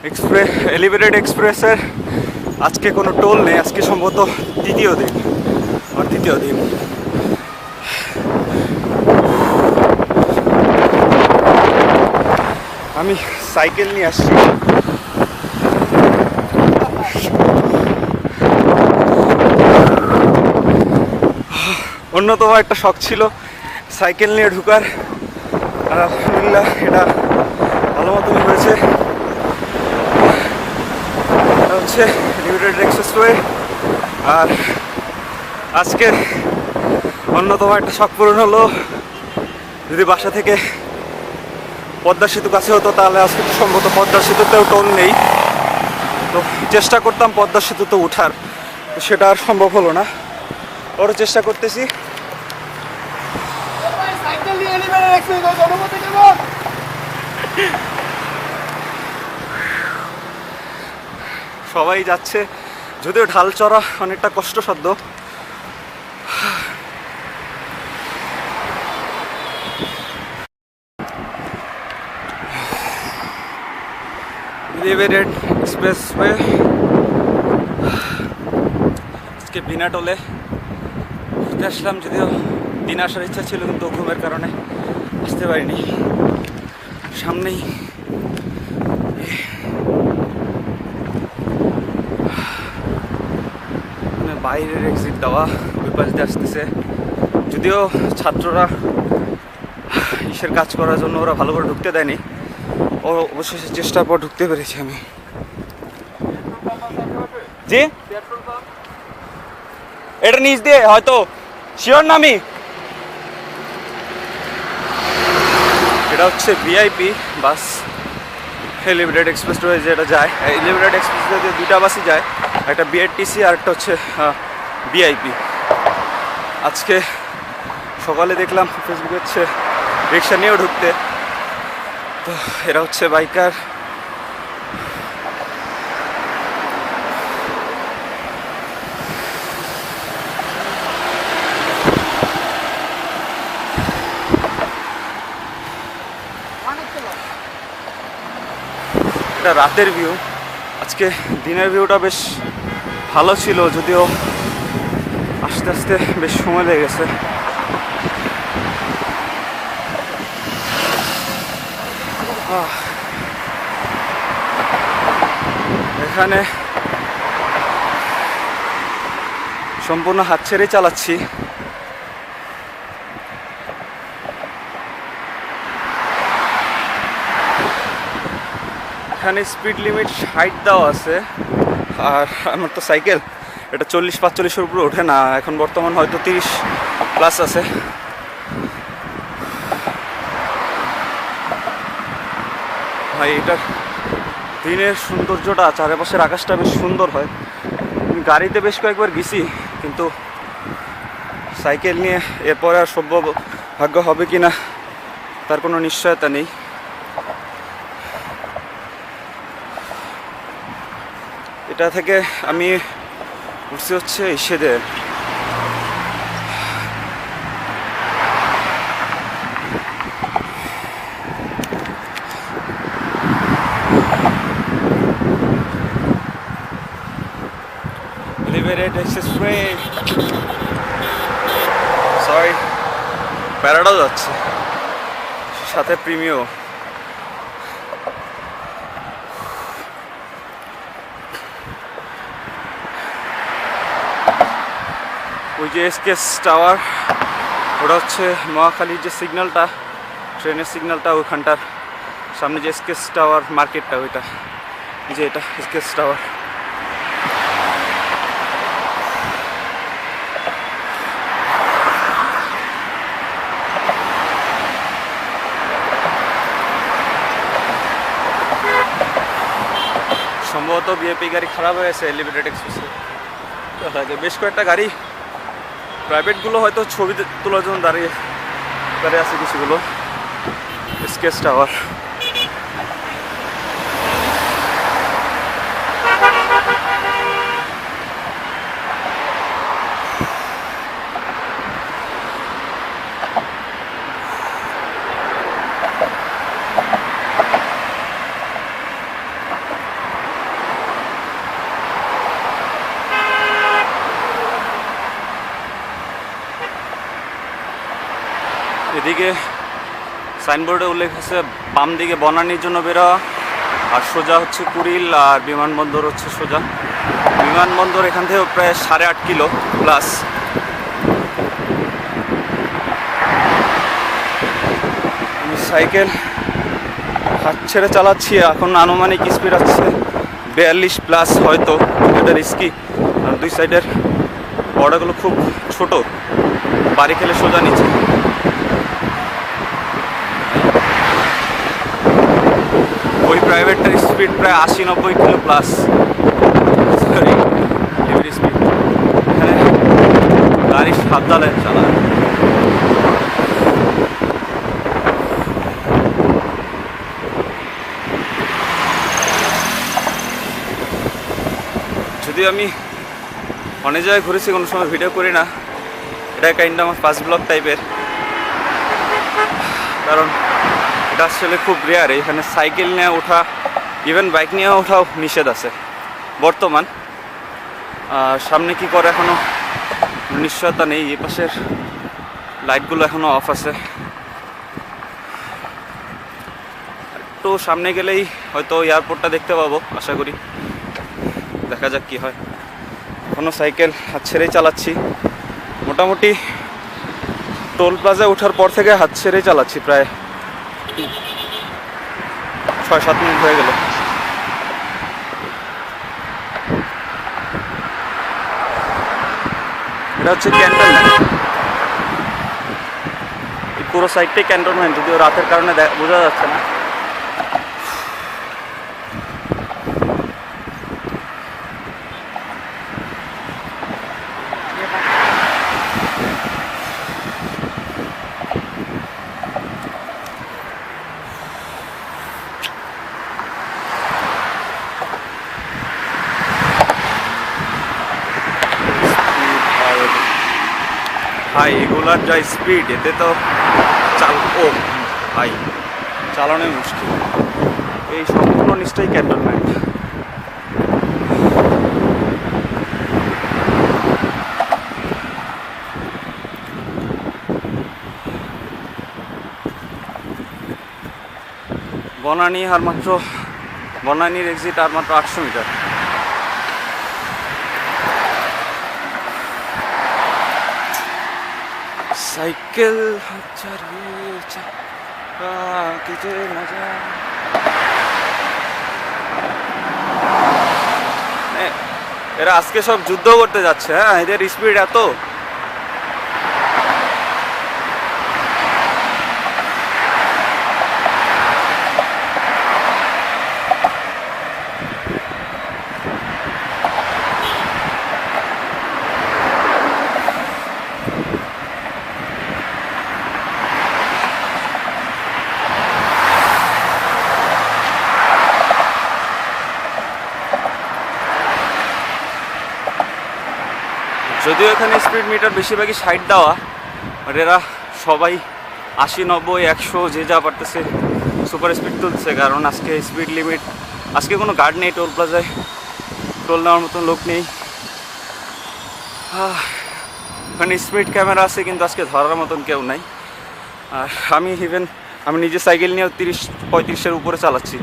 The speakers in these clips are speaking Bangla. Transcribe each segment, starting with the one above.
এলিভেটেড এক্সপ্রেসের আজকে কোনো টোল নেই। আজকে সম্ভবত তৃতীয় দিন। আমি সাইকেল নিয়ে আসছি। অন্যতম একটা শখ ছিল সাইকেল নিয়ে ঢুকার, আর আলহামদুলিল্লাহ এটা ভালো মতনই হয়েছে। এটা হচ্ছে এলিভেটেড এক্সপ্রেসওয়ে। আর আজকে অন্যতম একটা শখ পূরণ হলো। যদি বাসা থেকে পদ্মা সেতু কাছে হতো তাহলে আজকে সম্ভবত পদ্মা সেতুতেও টোল নেই। তো চেষ্টা করতাম পদ্মা সেতুতে উঠার, তো সেটা আর সম্ভব হলো না। ওরও চেষ্টা করতেছি। সবাই যাচ্ছে, যদিও ঢাল চড়া অনেকটা কষ্টসাধ্য। এলিভেটেড এক্সপ্রেসওয়ে আজকে বিনা টোলে ঘুরতে আসলাম। যদিও দিন আসার ইচ্ছা ছিল, কিন্তু ঘুমের কারণে আসতে পারিনি। সামনেই বাইরের এক্সিট দেওয়া, ওই পাশ দিয়ে আসতেছে। যদিও ছাত্ররা ইসের কাজ করার জন্য ওরা ভালো করে ঢুকতে দেয়নি, ও অবশেষে চেষ্টার পর ঢুকতে পেরেছি আমি। জি, এটা নিচ দিয়ে হয়তো, শিওর না আমি। এটা হচ্ছে ভিআইপি বাস, এলিভেটেড এক্সপ্রেসওয়ে যেটা যায়। এলিভেটেড এক্সপ্রেসওয়ে দুইটা বাসই যায়, একটা বিআরটিসি আর একটা হচ্ছে ভিআইপি। আজকে সকালে দেখলাম ফেসবুকে হচ্ছে রিক্সা নিয়েও ঢুকতে। তো এরা হচ্ছে বাইকার। এটা রাতের ভিউ। আজকে দিনের ভিউটা বেশ ভালো ছিল, যদিও আস্তে আস্তে বেশ সময় লেগে গেছে। এখানে সম্পূর্ণ হাত ছেড়েই চালাচ্ছি। এখানে স্পিড লিমিট 60 দেওয়া আছে, আর আমার তো সাইকেল, এটা 40-45-এর উপরে ওঠে না। এখন বর্তমান হয়তো 30+ আছে। ভাই এটার দিনের সৌন্দর্যটা, চারপাশের আকাশটা বেশ সুন্দর হয়। আমি গাড়িতে বেশ কয়েকবার গেছি, কিন্তু সাইকেল নিয়ে এরপরে আর ভাগ্য হবে কি না তার কোনো নিশ্চয়তা নেই। এটা থেকে আমি উঠছি হচ্ছে ইসেদের এলিভেটেড এক্সপ্রেসওয়ে, সরি প্যারাডাও যাচ্ছে সাথে প্রিমিও। ওই যে এসকেএস টাওয়ার, ওটা হচ্ছে মহাখালীর যে সিগন্যালটা, ট্রেনের সিগন্যালটা, ওইখানটার সামনে যে এসকেএস টাওয়ার মার্কেটটা, ওইটা যে এটা এসকেএস টাওয়ার। সম্ভবত ভিআইপি গাড়ি খারাপ হয়েছে এলিভেটেড এক্সপ্রেসে। বেশ কয়েকটা গাড়ি প্রাইভেটগুলো হয়তো ছবি তোলার জন্য দাঁড়িয়ে আছে কিছুগুলো। এসকেএস টাওয়ার দিকে সাইনবোর্ডে উল্লেখ আছে বাম দিকে বনানীর জন্য বেরোয়া, আর সোজা হচ্ছে কুড়িল, আর বিমানবন্দর হচ্ছে সোজা। বিমানবন্দর এখান থেকে প্রায় 8.5 কিলো প্লাস। আমি সাইকেল হাত ছেড়ে চালাচ্ছি, এখন আনুমানিক স্পিড আছে 42 প্লাস, হয়তো এটা রিস্কি। আর দুই সাইডের বর্ডারগুলো খুব ছোট, বাড়ি খেলে সোজা নিচে। ওই প্রাইভেটটার স্পিড প্রায় 80-90 kilo plus, sorry heavy speed. এখানে গাড়ি সাবধানে চালায়। যদিও আমি অনেক জায়গায় ঘুরেছি, কোনো সময় ভিডিও করি না, এটা কাইন্ড আমার ফার্স্ট ব্লগ টাইপের, কারণ এটা আসলে খুব রেয়ার। এখানে সাইকেল নিয়ে ওঠা, ইভেন বাইক নিয়ে ওঠাও নিষেধ আছে বর্তমান। আর সামনে কি করে এখনও নিশ্চয়তা নেই। এই পাশের লাইটগুলো এখনও অফ আছে। একটু সামনে গেলেই হয়তো এয়ারপোর্টটা দেখতে পাবো আশা করি, দেখা যাক কি হয়। এখনও সাইকেল হাত ছেড়েই চালাচ্ছি, মোটামুটি টোল প্লাজায় ওঠার পর থেকে হাত ছেড়েই চালাচ্ছি, প্রায় 6-7 মিনিট হয়ে গেল। এটা হচ্ছে ক্যান্টনমেন্ট, এই পুরো সাইডটাই ক্যান্টনমেন্ট, যদিও রাতের কারণে বোঝা যাচ্ছে না। ভাই এগুলার যা স্পিড, এতে তো ভাই চালানোই মুশকিল। এই সম্পূর্ণ নিশ্চয়ই ক্যান্টনমেন্ট। বনানীর এক্সিট আর মাত্র 800 মিটার। সাইকেল এরা আজকে সব যুদ্ধ করতে যাচ্ছে। হ্যাঁ, এদের স্পিড এত। যদিও এখানে স্পিড মিটার বেশিরভাগই 60 দেওয়া, বাট এরা সবাই 80-90-100 যে যা পারতেছে সুপার স্পিড তুলছে, কারণ আজকে স্পিড লিমিট, আজকে কোনো গার্ড নেই টোল প্লাজায়, টোল নেওয়ার মতন লোক নেই। ওখানে স্পিড ক্যামেরা আছে, কিন্তু আজকে ধরার মতন কেউ নাই। আর আমি নিজে সাইকেল নিয়েও 30-35-এর উপরে চালাচ্ছি।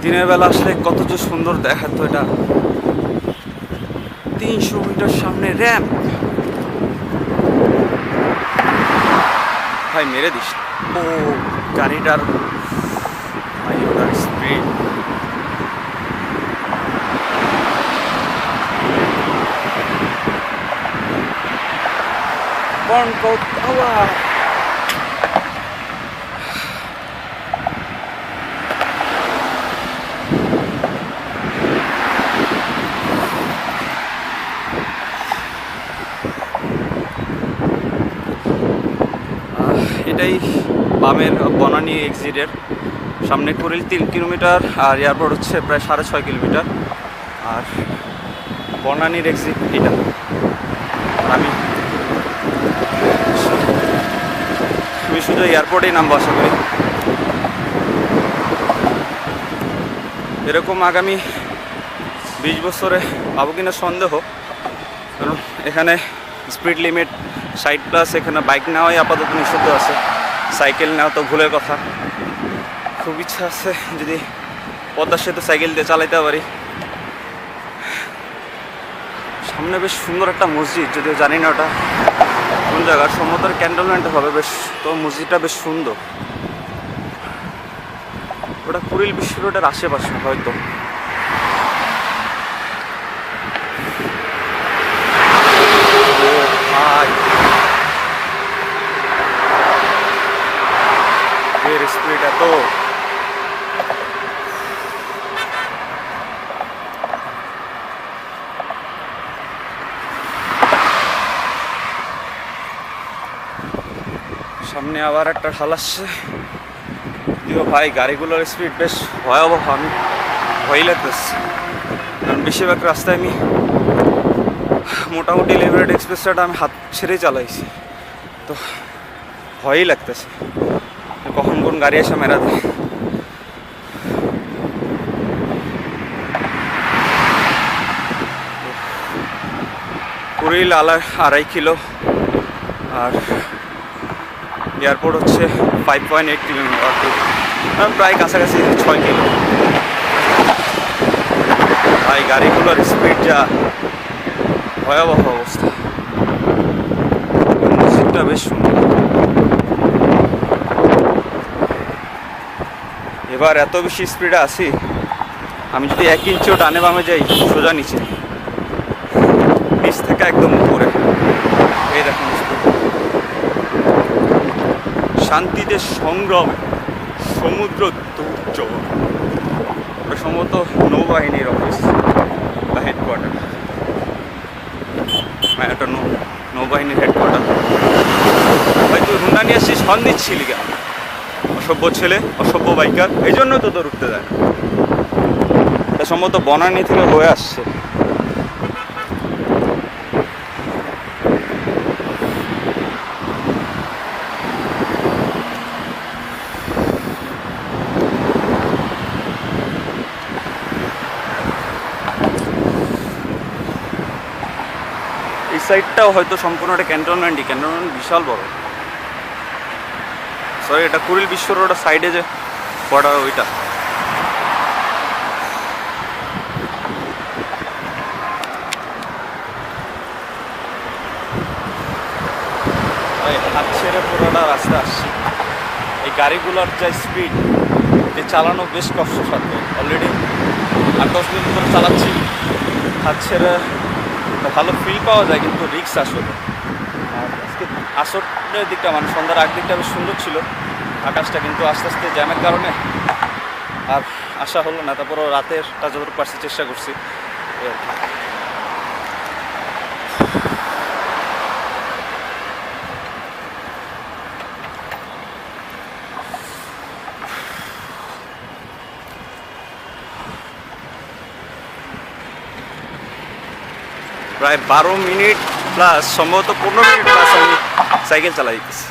দিনের বেলা আসলে কত যে সুন্দর দেখাতো এটা। 300 মিটার সামনে র্যাম্প, ভাই মেরে দিস। ও গাড়িটার ভাই ওটার স্পিড, এটাই বামের বনানী এক্সিটের সামনে। কুড়িল 3 কিলোমিটার, আর এয়ারপোর্ট হচ্ছে প্রায় 6.5 কিলোমিটার। আর বনানীর এক্সিট এটা। আমি শুধু এয়ারপোর্টেই নামবো আশা করি। এরকম আগামী 20 বছরে পাবো কিনা সন্দেহ, কারণ এখানে স্পিড লিমিট 60+, এখানে বাইক নেওয়াই আপাতত নিষিদ্ধ আছে, সাইকেল নেওয়া তো ভুলের কথা। খুব ইচ্ছা আছে যদি পদ্মা সেতু সাইকেল দিয়ে চালাইতে পারি। সামনে বেশ সুন্দর একটা মসজিদ, যদিও জানি না ওটা কোন জায়গার, সম্ভবত ক্যান্টনমেন্ট হবে। বেশ, তো মসজিদটা বেশ সুন্দর। ওটা কুড়িল বিশ্ব রোডের আশেপাশে হয়তো। এর স্পিড এত! সামনে আবার একটা ঢাল আসছে। যদিও ভাই গাড়িগুলোর স্পিড বেশ ভয়াবহ, আমি ভয় লাগতেছে, কারণ বেশিরভাগ রাস্তায় আমি মোটামুটি লিবারেট এক্সপ্রেসটা আমি হাত ছেড়েই চালাইছি, তো ভয়ই লাগতেছে কখন কোন গাড়ি এসে মেরা দেয়। কুড়িল 2.5 কিলো, আর এয়ারপোর্ট হচ্ছে 5.8 কিলোমিটার, প্রায় কাছাকাছি 6 কিলো। ভাই গাড়িগুলোর স্পিড যা ভয়াবহ অবস্থা। মসজিদটা বেশ সুন্দর। এবার এত বেশি স্পিডে আসি, আমি যদি 1 ইঞ্চিও ডানে বামে যাই সোজা নিচে, নিচ থেকে একদম উপরে। এই দেখুন, শান্তিতে সংগ্রামে সমুদ্র দুর্যোগ। ওটা সম্ভবত নৌবাহিনীর অফিস বা হেডকোয়ার্টার, হ্যাঁ এটা নৌবাহিনীর হেডকোয়ার্টার। ভাই তুই হুন্ডা নিয়ে আসছিস, হর্ন দিচ্ছিলি কেন? অসভ্য ছেলে, অসভ্য বাইকার, এই জন্যই তো তোর উঠতে যায়। এটা সম্ভবত বনানী থেকে হয়ে আসছে। এই সাইডটাও হয়তো সম্পূর্ণ একটা ক্যান্টনমেন্টই, ক্যান্টনমেন্ট বিশাল বড়। সরি, এটা কুড়িল বিশ্ব রোডের সাইডে যে বর্ডার ওইটা। হাত ছেড়ে পুরোটা রাস্তা আসছে। এই গাড়িগুলোর যা স্পিড, এ চালানো বেশ কষ্টসাধ্য। অলরেডি 8-10 মিনিট ধরে চালাচ্ছি, হাত ছেড়ে ভালো ফিল পাওয়া যায়, কিন্তু রিক্স আসলে। আর আজকে আসরের দিকটা, মানে সন্ধ্যার আগ দিকটা বেশ সুন্দর ছিল আকাশটা, কিন্তু আস্তে আস্তে জ্যামের কারণে আর আসা হলো না। তারপরও রাতেরটা যতটুকু পারছি চেষ্টা করছি। প্রায় 12 মিনিট প্লাস, সম্ভবত 15 মিনিট প্লাস আমি সাইকেল চালাই দিতেছি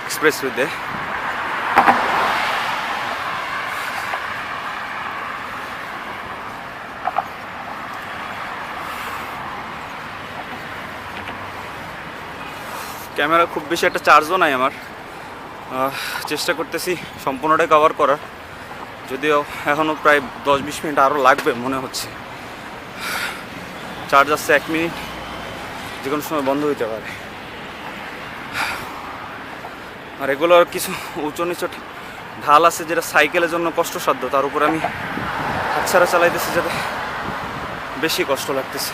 এক্সপ্রেসওয়েতে। ক্যামেরা খুব বেশি একটা চার্জও নাই আমার, চেষ্টা করতেছি সম্পূর্ণটাই কভার করার, যদিও এখনও প্রায় 10-20 মিনিট আরও লাগবে মনে হচ্ছে। চার্জ আসছে 1 মিনিট, যে কোনো সময় বন্ধ হইতে পারে। আর এগুলোর কিছু উঁচু নিচু ঢাল আছে যেটা সাইকেলের জন্য কষ্টসাধ্য, তার উপর আমি হাতছাড়া চালাইতেছি যাতে বেশি কষ্ট লাগতেছে।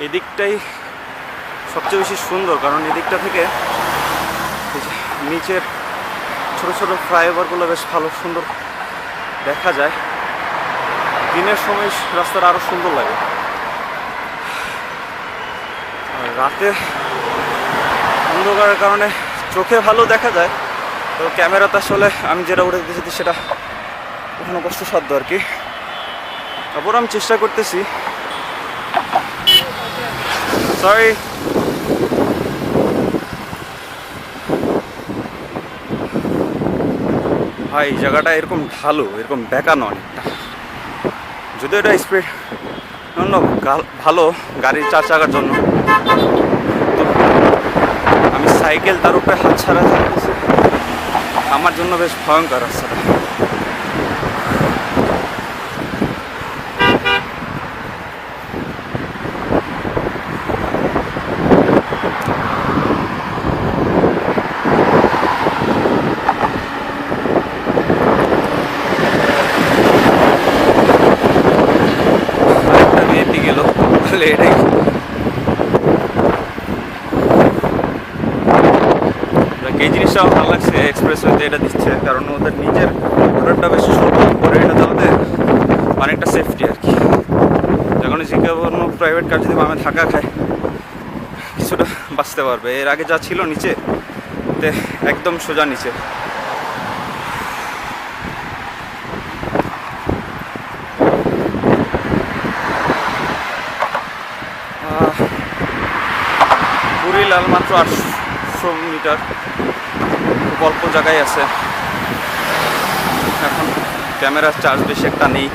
এদিকটাই সবচেয়ে বেশি সুন্দর, কারণ এদিকটা থেকে নিচের ছোট ছোট ফ্লাইওভারগুলো বেশ ভালো সুন্দর দেখা যায়। দিনের সময় রাস্তাটা আরও সুন্দর লাগে, আর রাতে অন্ধকারের কারণে চোখে ভালো দেখা যায়, তো ক্যামেরাতে আসলে আমি যেটা উঠে দিতে চাইছি সেটা ওখানে কষ্টসাধ্য আর কি। তারপর আমি চেষ্টা করতেছি। সরি, ভাই জায়গাটা এরকম ঢালু, এরকম বেঁকানো অনেকটা, যদিও এটা স্পিড ভালো গাড়ির 4 চাকার জন্য। তো আমি সাইকেল তার উপরে হাত ছাড়া থাকতেছি, আমার জন্য বেশ ভয়ঙ্কর রাস্তাটা। গেল তাহলে এটাই এই জিনিসটা আমার ভালো লাগছে এক্সপ্রেসওয়েতে এটা দিচ্ছে, কারণ ওদের নিজের রোডটা বেশ ছোট, করে এটা চালাতে অনেকটা সেফটি আর কি। যখন যে কোনো প্রাইভেট কার যদি বামে ধাক্কা খায় কিছুটা বাঁচতে পারবে। এর আগে যা ছিল নিচে একদম সোজা নিচে। লাল মাত্র 800 মিটার, খুব অল্প জায়গায় আছে। এখন ক্যামেরার চার্জ বেশি একটা নেই।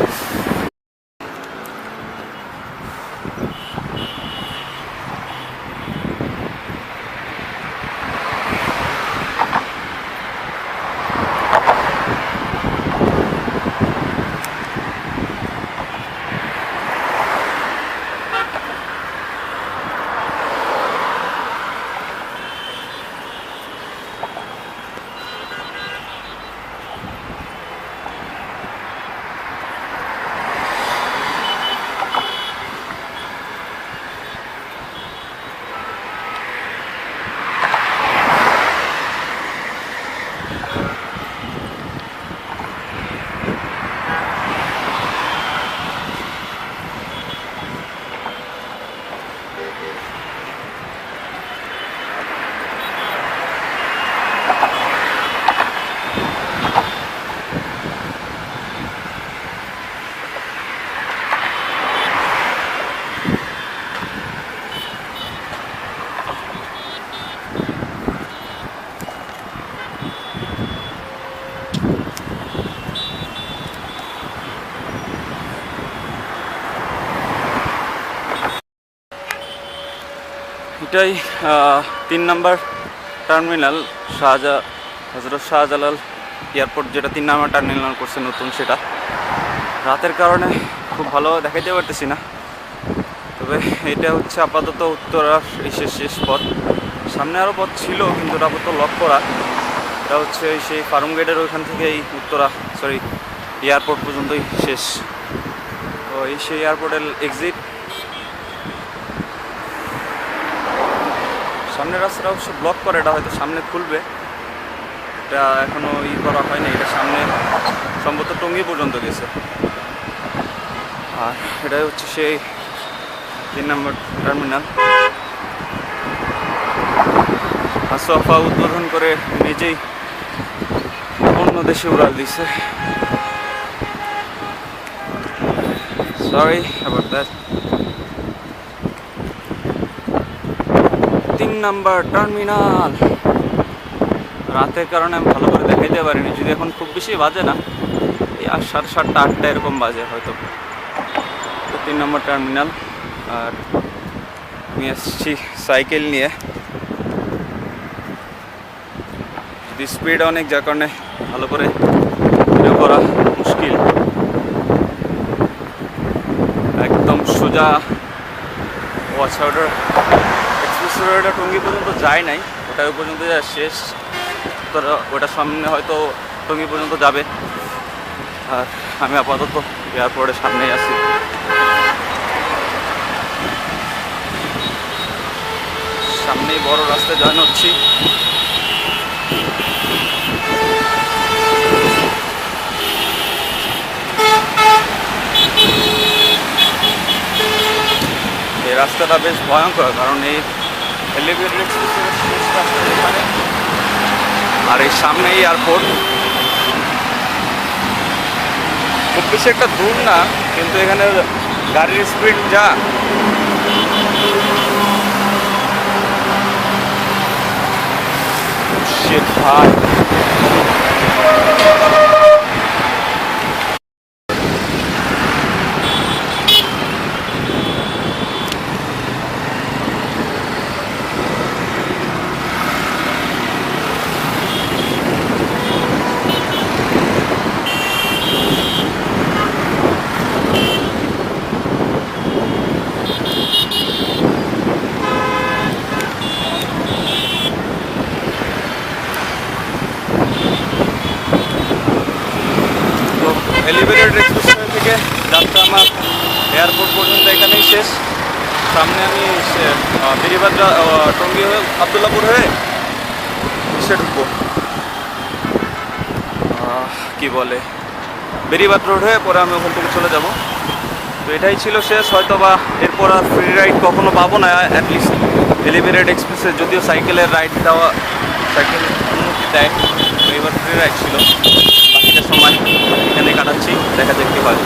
এটাই 3 নম্বর টার্মিনাল, হজরত শাহজালাল এয়ারপোর্ট, যেটা 3 নম্বর টার্মিনাল করছে নতুন। সেটা রাতের কারণে খুব ভালো দেখাইতে পারতেছি না, তবে এটা হচ্ছে আপাতত উত্তরার শেষ পথ। সামনে আরও পথ ছিল কিন্তু ওটা আপাতত লক করা। এটা হচ্ছে সেই ফার্ম গেটের ওইখান থেকে এই এয়ারপোর্ট পর্যন্তই শেষ। তো এই সেই এয়ারপোর্টের এক্সিট। সামনের রাস্তাটা অবশ্য ব্লক করে, এটা হয়তো সামনে খুলবে, এটা এখনও করা হয়নি। এটা সামনে সম্ভবত টঙ্গী পর্যন্ত গেছে। আর এটাই হচ্ছে সেই 3 নম্বর টার্মিনাল। আসোয়াফা উদ্বোধন করে নিজেই অন্য দেশে উড়াল দিছে। Sorry about that. 3 number terminal রাতের কারণে আমি ভালো করে দেখাইতে পারিনি, যদি এখন খুব বেশি বাজে না, এই 7:30 8টা এরকম বাজে হয়তো। তো 3 নম্বর টার্মিনাল। আর আমি এসেছি সাইকেল নিয়ে, যদি স্পিড অনেক, যার কারণে ভালো করে ভিডিও করা মুশকিল। একদম সোজা ওয়াচাউডার এক্সপ্রেস রোডটা টঙ্গী পর্যন্ত যায় নাই, ওটা ওই পর্যন্ত যা শেষ। ওটার সামনে হয়তো টঙ্গী পর্যন্ত যাবে। আর আমি আপাতত এয়ারপোর্টের সামনেই আছি। সামনেই বড় রাস্তায় জয়েন হচ্ছি। এই রাস্তাটা বেশ ভয়ঙ্কর, কারণ এই এলিভেটেড এক্সপ্রেসের শেষ রাস্তা যেখানে আর এই সামনে এয়ারপোর্ট, খুব বেশি একটা দূর না, কিন্তু এখানে গাড়ির স্পিড যা, শিট ভাই। এলিভেটেড এক্সপ্রেসওয়ে থেকে যাত্রা আমার এয়ারপোর্ট পর্যন্ত এখানেই শেষ। সামনে আমি বেরিবাদ টঙ্গী হয়ে আবদুল্লাপুর হয়ে সে ঢুকবো, কি বলে বেরিবাদ রোড হয়ে, পরে আমি ওখান থেকে চলে যাব। তো এটাই ছিল শেষ, হয়তো বা এরপর আর ফ্রি রাইড কখনো পাবো না অ্যাটলিস্ট এলিভেটেড এক্সপ্রেসে, যদিও সাইকেলের রাইড দেওয়া, সাইকেল অনুমতি দেয়, তো এবার ফ্রি রাইড ছিল। বাকিটা সময় এখানে কাটাচ্ছি, দেখা যাক কী হয়।